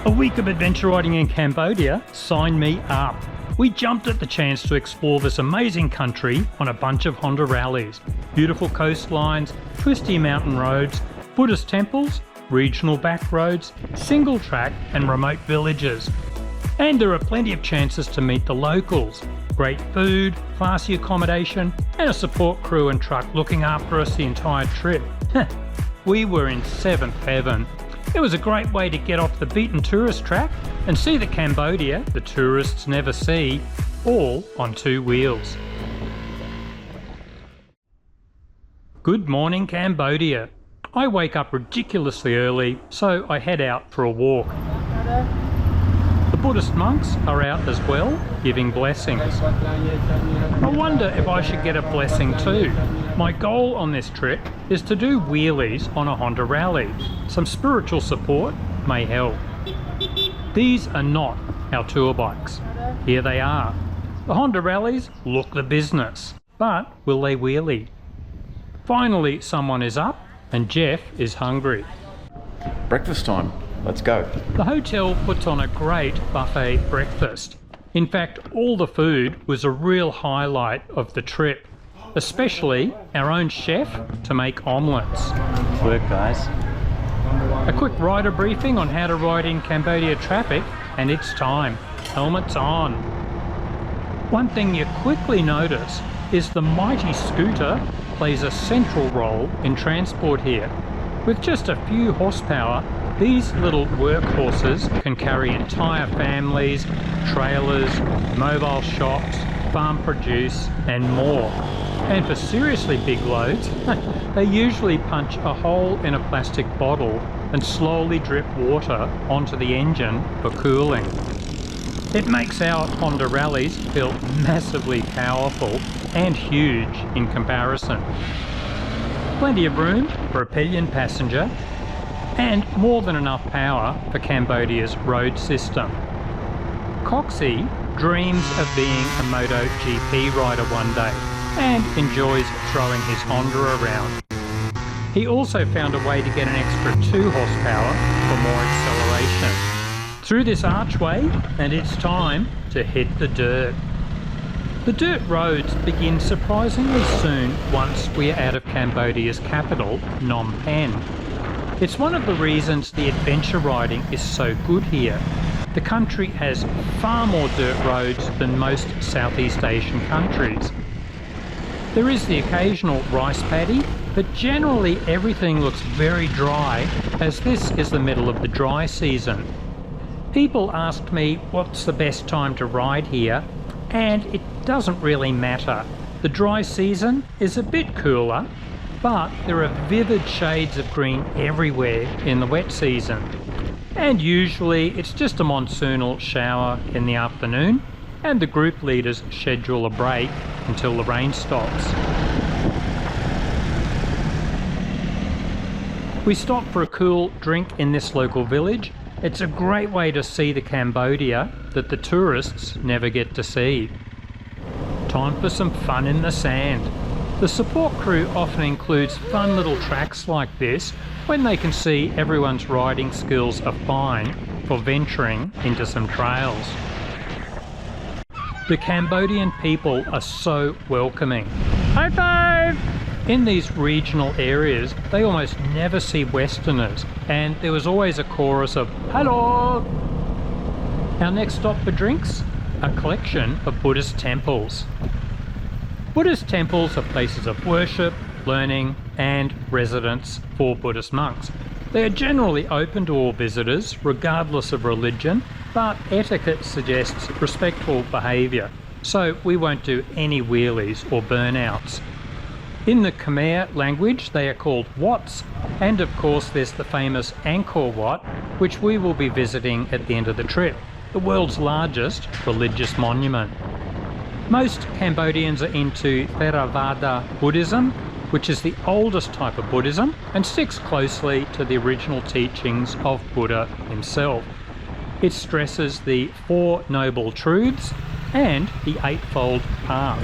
A week of adventure riding in Cambodia? Sign me up. We jumped at the chance to explore this amazing country on a bunch of Honda rallies. Beautiful coastlines, twisty mountain roads, Buddhist temples, regional back roads, single track and remote villages. And there are plenty of chances to meet the locals. Great food, classy accommodation and a support crew and truck looking after us the entire trip. We were in seventh heaven. It was a great way to get off the beaten tourist track and see the Cambodia the tourists never see, all on two wheels. Good morning, Cambodia. I wake up ridiculously early, so I head out for a walk. The Buddhist monks are out as well, giving blessings. I wonder if I should get a blessing too. My goal on this trip is to do wheelies on a Honda rally. Some spiritual support may help. These are not our tour bikes. Here they are. The Honda rallies look the business, but will they wheelie? Finally, someone is up and Jeff is hungry. Breakfast time. Let's go. The hotel puts on a great buffet breakfast. In fact, all the food was a real highlight of the trip, especially our own chef to make omelettes. Work, guys. A quick rider briefing on how to ride in Cambodia traffic, and it's time. Helmets on. One thing you quickly notice is the mighty scooter plays a central role in transport here. With just a few horsepower, these little workhorses can carry entire families, trailers, mobile shops, farm produce and more. And for seriously big loads, they usually punch a hole in a plastic bottle and slowly drip water onto the engine for cooling. It makes our Honda rallies feel massively powerful and huge in comparison. Plenty of room for a pillion passenger and more than enough power for Cambodia's road system. Coxie dreams of being a MotoGP rider one day and enjoys throwing his Honda around. He also found a way to get an extra 2 horsepower for more acceleration. Through this archway, and it's time to hit the dirt. The dirt roads begin surprisingly soon once we are out of Cambodia's capital, Phnom Penh. It's one of the reasons the adventure riding is so good here. The country has far more dirt roads than most Southeast Asian countries. There is the occasional rice paddy, but generally everything looks very dry as this is the middle of the dry season. People asked me what's the best time to ride here, and it doesn't really matter. The dry season is a bit cooler, but there are vivid shades of green everywhere in the wet season. And usually it's just a monsoonal shower in the afternoon, and the group leaders schedule a break until the rain stops. We stop for a cool drink in this local village. It's a great way to see the Cambodia that the tourists never get to see. Time for some fun in the sand. The support crew often includes fun little tracks like this when they can see everyone's riding skills are fine for venturing into some trails. The Cambodian people are so welcoming. High five! In these regional areas, they almost never see Westerners, and there was always a chorus of "Hello!" Our next stop for drinks? A collection of Buddhist temples. Buddhist temples are places of worship, learning, and residence for Buddhist monks. They are generally open to all visitors, regardless of religion, but etiquette suggests respectful behaviour, so we won't do any wheelies or burnouts. In the Khmer language, they are called Wats, and of course there's the famous Angkor Wat, which we will be visiting at the end of the trip, the world's largest religious monument. Most Cambodians are into Theravada Buddhism, which is the oldest type of Buddhism and sticks closely to the original teachings of Buddha himself. It stresses the 4 Noble Truths and the Eightfold Path.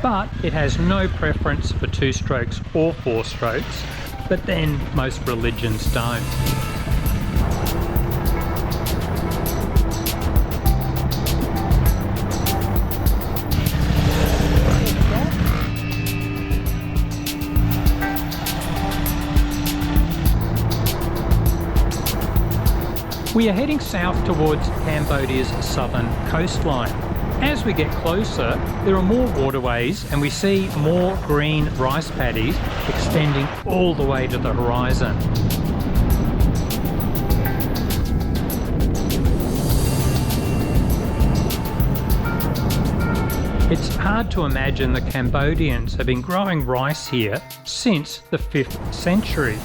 But it has no preference for 2 strokes or 4 strokes, but then most religions don't. We are heading south towards Cambodia's southern coastline. As we get closer, there are more waterways and we see more green rice paddies extending all the way to the horizon. It's hard to imagine the Cambodians have been growing rice here since the 5th century.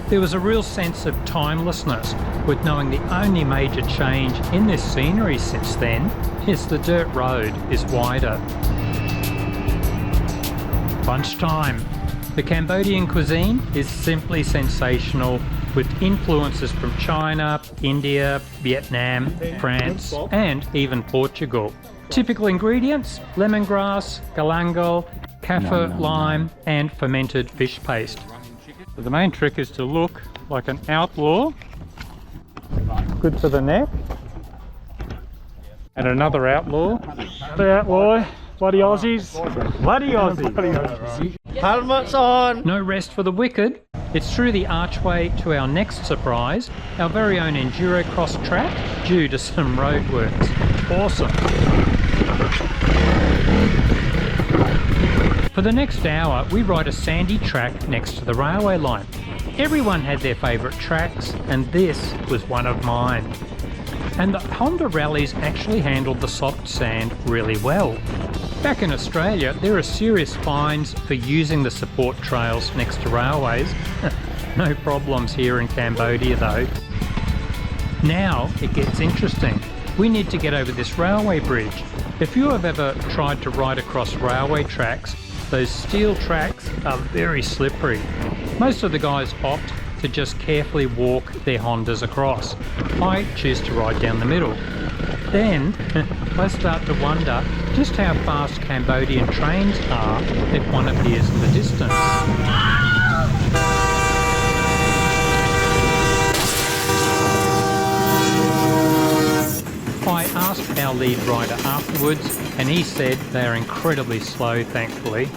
There was a real sense of timelessness with knowing the only major change in this scenery since then is the dirt road is wider. Lunchtime. The Cambodian cuisine is simply sensational with influences from China, India, Vietnam, France and even Portugal. Typical ingredients: lemongrass, galangal, kaffir lime and fermented fish paste. So the main trick is to look like an outlaw. Good for the neck. And another outlaw. The outlaw. Bloody Aussies. Bloody Aussies. Helmets on! No rest for the wicked. It's through the archway to our next surprise, our very own enduro cross track, due to some roadworks. Awesome. For the next hour, we ride a sandy track next to the railway line. Everyone had their favourite tracks, and this was one of mine. And the Honda rallies actually handled the soft sand really well. Back in Australia, there are serious fines for using the support trails next to railways. No problems here in Cambodia though. Now it gets interesting. We need to get over this railway bridge. If you have ever tried to ride across railway tracks, those steel tracks are very slippery. Most of the guys opt to just carefully walk their Hondas across. I choose to ride down the middle. Then I start to wonder just how fast Cambodian trains are if one appears in the distance. I asked our lead rider afterwards and he said they are incredibly slow, thankfully.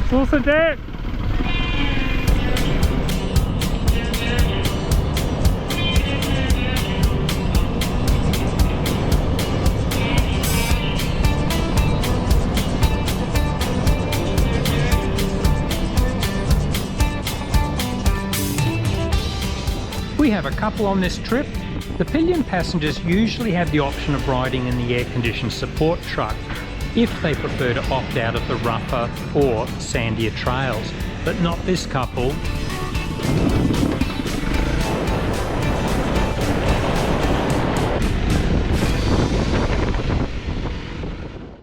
What's the deck? We have a couple on this trip. The pillion passengers usually have the option of riding in the air-conditioned support truck if they prefer to opt out of the rougher or sandier trails, but not this couple.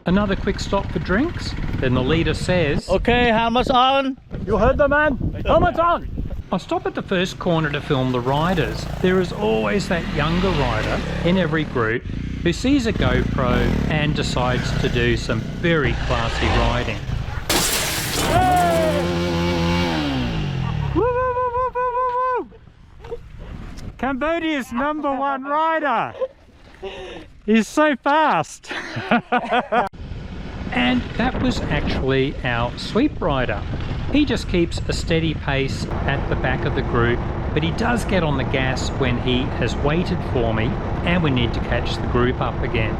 Another quick stop for drinks, then the leader says, Okay, helmets on! "You heard the man, helmets on!" I stop at the first corner to film the riders. There is always that younger rider in every group who sees a GoPro and decides to do some very classy riding. Woo, woo, woo, woo, woo, woo. Cambodia's #1 rider. He's so fast. And that was actually our sweep rider. He just keeps a steady pace at the back of the group, but he does get on the gas when he has waited for me and we need to catch the group up again.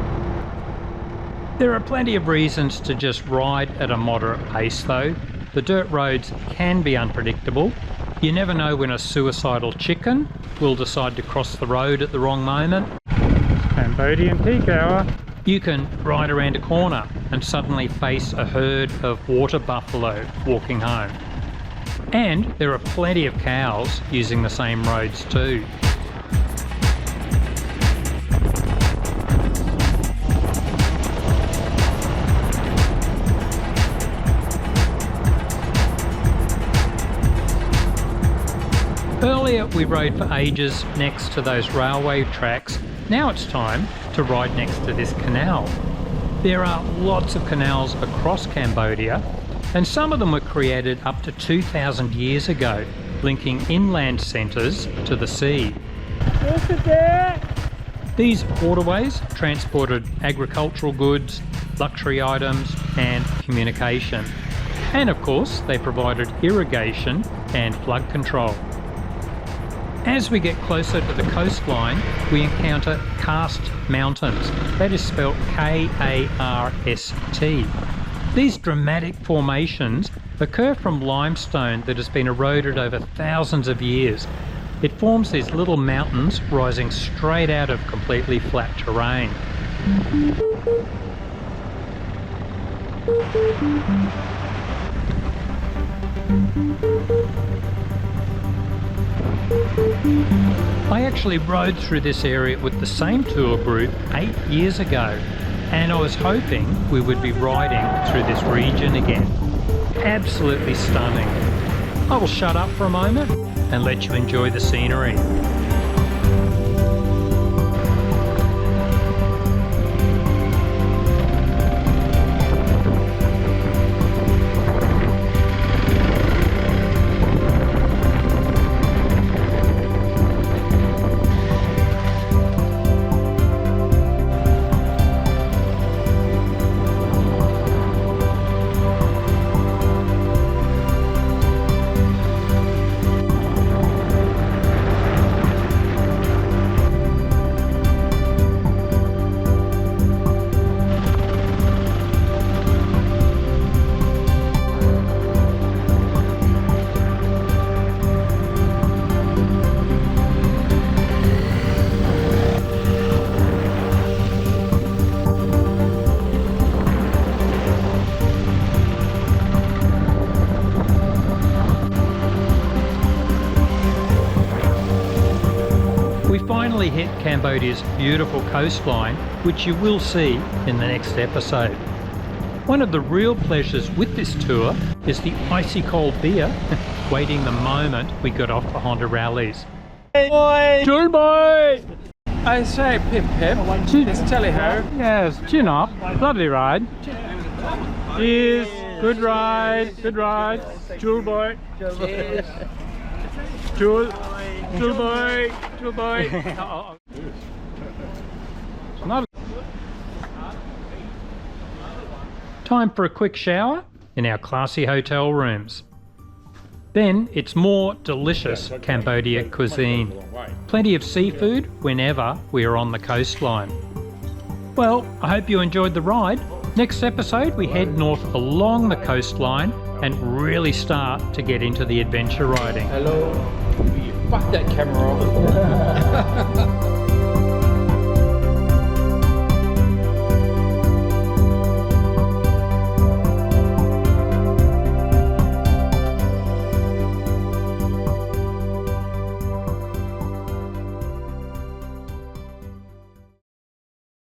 There are plenty of reasons to just ride at a moderate pace though. The dirt roads can be unpredictable. You never know when a suicidal chicken will decide to cross the road at the wrong moment. Cambodian peak hour. You can ride around a corner and suddenly face a herd of water buffalo walking home. And there are plenty of cows using the same roads too. Earlier we rode for ages next to those railway tracks. Now it's time to ride next to this canal. There are lots of canals across Cambodia, and some of them were created up to 2,000 years ago, linking inland centres to the sea. These waterways transported agricultural goods, luxury items and communication. And of course they provided irrigation and flood control. As we get closer to the coastline, we encounter Kast Mountains. That is spelled K-A-R-S-T. These dramatic formations occur from limestone that has been eroded over thousands of years. It forms these little mountains rising straight out of completely flat terrain. I actually rode through this area with the same tour group 8 years ago, and I was hoping we would be riding through this region again. Absolutely stunning. I will shut up for a moment and let you enjoy the scenery. We finally hit Cambodia's beautiful coastline, which you will see in the next episode. One of the real pleasures with this tour is the icy cold beer, waiting the moment we got off the Honda rallies. Joy boy! I say, Pip Pip, it's Telly Ho. Yes, chin up. Lovely ride. Cheers. Good ride. Good ride. Jewel boy. Cheers. Jewel. Jewel boy. Jewel boy. Time for a quick shower in our classy hotel rooms. Then it's more delicious Cambodia cuisine. Plenty of seafood whenever we are on the coastline. Well, I hope you enjoyed the ride. Next episode we head north along the coastline and really start to get into the adventure riding. Hello. Fuck that camera off.